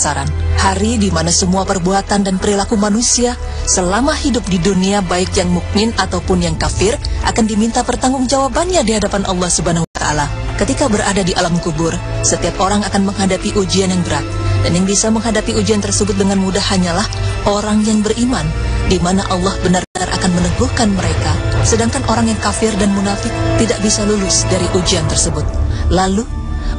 pembesaran. Hari di mana semua perbuatan dan perilaku manusia selama hidup di dunia, baik yang mukmin ataupun yang kafir, akan diminta pertanggungjawabannya di hadapan Allah Subhanahu wa Ta'ala. Ketika berada di alam kubur, setiap orang akan menghadapi ujian yang berat, dan yang bisa menghadapi ujian tersebut dengan mudah hanyalah orang yang beriman, di mana Allah benar-benar akan meneguhkan mereka, sedangkan orang yang kafir dan munafik tidak bisa lulus dari ujian tersebut. Lalu,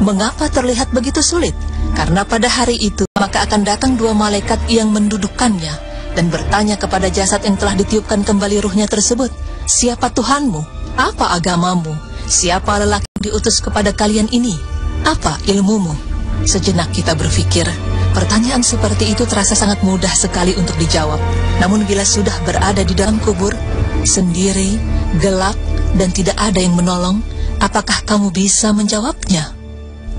mengapa terlihat begitu sulit? Karena pada hari itu, maka akan datang dua malaikat yang mendudukkannya dan bertanya kepada jasad yang telah ditiupkan kembali ruhnya tersebut, "Siapa Tuhanmu? Apa agamamu? Siapa lelaki yang diutus kepada kalian ini? Apa ilmumu?" Sejenak kita berpikir, pertanyaan seperti itu terasa sangat mudah sekali untuk dijawab. Namun bila sudah berada di dalam kubur, sendiri, gelap, dan tidak ada yang menolong, apakah kamu bisa menjawabnya?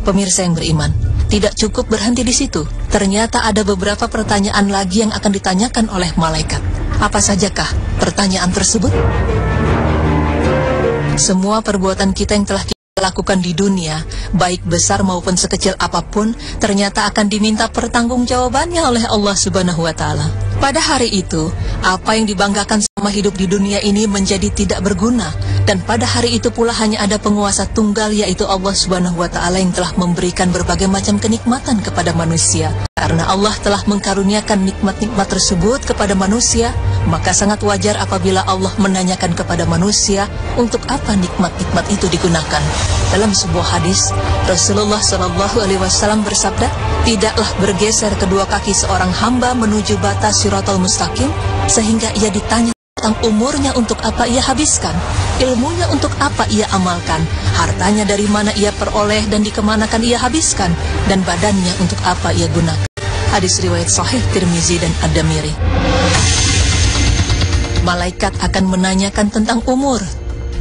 Pemirsa yang beriman, tidak cukup berhenti di situ. Ternyata ada beberapa pertanyaan lagi yang akan ditanyakan oleh malaikat. Apa sajakah pertanyaan tersebut? Semua perbuatan kita yang telah kita lakukan di dunia, baik besar maupun sekecil apapun, ternyata akan diminta pertanggungjawabannya oleh Allah Subhanahu wa Ta'ala. Pada hari itu, apa yang dibanggakan selama hidup di dunia ini menjadi tidak berguna, dan pada hari itu pula hanya ada penguasa tunggal, yaitu Allah Subhanahu wa Ta'ala, yang telah memberikan berbagai macam kenikmatan kepada manusia. Karena Allah telah mengkaruniakan nikmat-nikmat tersebut kepada manusia, maka sangat wajar apabila Allah menanyakan kepada manusia untuk apa nikmat-nikmat itu digunakan. Dalam sebuah hadis, Rasulullah SAW bersabda, "Tidaklah bergeser kedua kaki seorang hamba menuju batas Shiratal Mustaqim sehingga ia ditanya tentang umurnya untuk apa ia habiskan, ilmunya untuk apa ia amalkan, hartanya dari mana ia peroleh dan dikemanakan ia habiskan, dan badannya untuk apa ia gunakan." Hadis riwayat Sahih Tirmizi dan Ad-Damiri. Malaikat akan menanyakan tentang umur.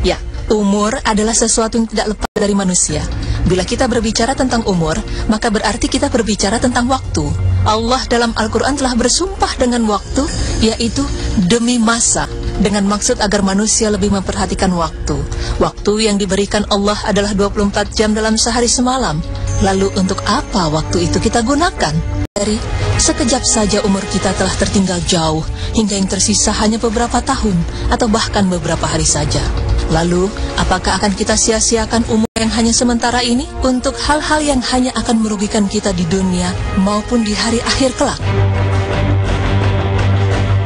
Ya, umur adalah sesuatu yang tidak lepas dari manusia. Bila kita berbicara tentang umur, maka berarti kita berbicara tentang waktu. Allah dalam Al-Quran telah bersumpah dengan waktu, yaitu demi masa, dengan maksud agar manusia lebih memperhatikan waktu. Waktu yang diberikan Allah adalah 24 jam dalam sehari semalam. Lalu untuk apa waktu itu kita gunakan? Dari sekejap saja umur kita telah tertinggal jauh, hingga yang tersisa hanya beberapa tahun, atau bahkan beberapa hari saja. Lalu, apakah akan kita sia-siakan umur yang hanya sementara ini untuk hal-hal yang hanya akan merugikan kita di dunia maupun di hari akhir kelak?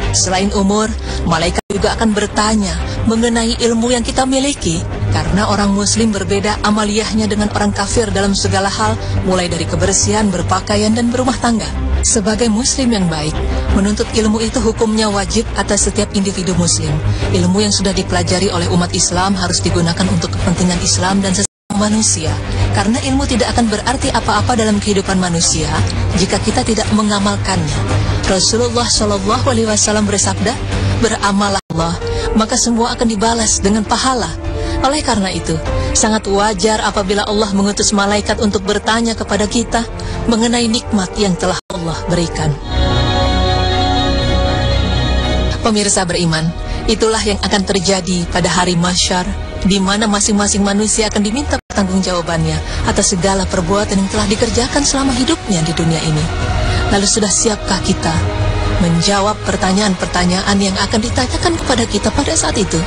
Selain umur, malaikat juga akan bertanya mengenai ilmu yang kita miliki, karena orang muslim berbeda amaliyahnya dengan orang kafir dalam segala hal, mulai dari kebersihan, berpakaian, dan berumah tangga. Sebagai muslim yang baik, menuntut ilmu itu hukumnya wajib atas setiap individu muslim. Ilmu yang sudah dipelajari oleh umat Islam harus digunakan untuk kepentingan Islam dan sesama manusia, karena ilmu tidak akan berarti apa-apa dalam kehidupan manusia jika kita tidak mengamalkannya. Rasulullah SAW bersabda, "Beramallah, maka semua akan dibalas dengan pahala." Oleh karena itu, sangat wajar apabila Allah mengutus malaikat untuk bertanya kepada kita mengenai nikmat yang telah Allah berikan. Pemirsa beriman, itulah yang akan terjadi pada hari mahsyar, di mana masing-masing manusia akan diminta pertanggungjawabannya atas segala perbuatan yang telah dikerjakan selama hidupnya di dunia ini. Lalu sudah siapkah kita menjawab pertanyaan-pertanyaan yang akan ditanyakan kepada kita pada saat itu?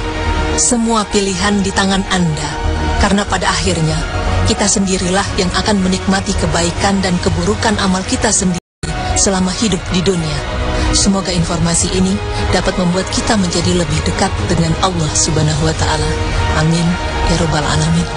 Semua pilihan di tangan Anda, karena pada akhirnya kita sendirilah yang akan menikmati kebaikan dan keburukan amal kita sendiri selama hidup di dunia. Semoga informasi ini dapat membuat kita menjadi lebih dekat dengan Allah Subhanahu wa Ta'ala. Amin ya Rabbal Alamin.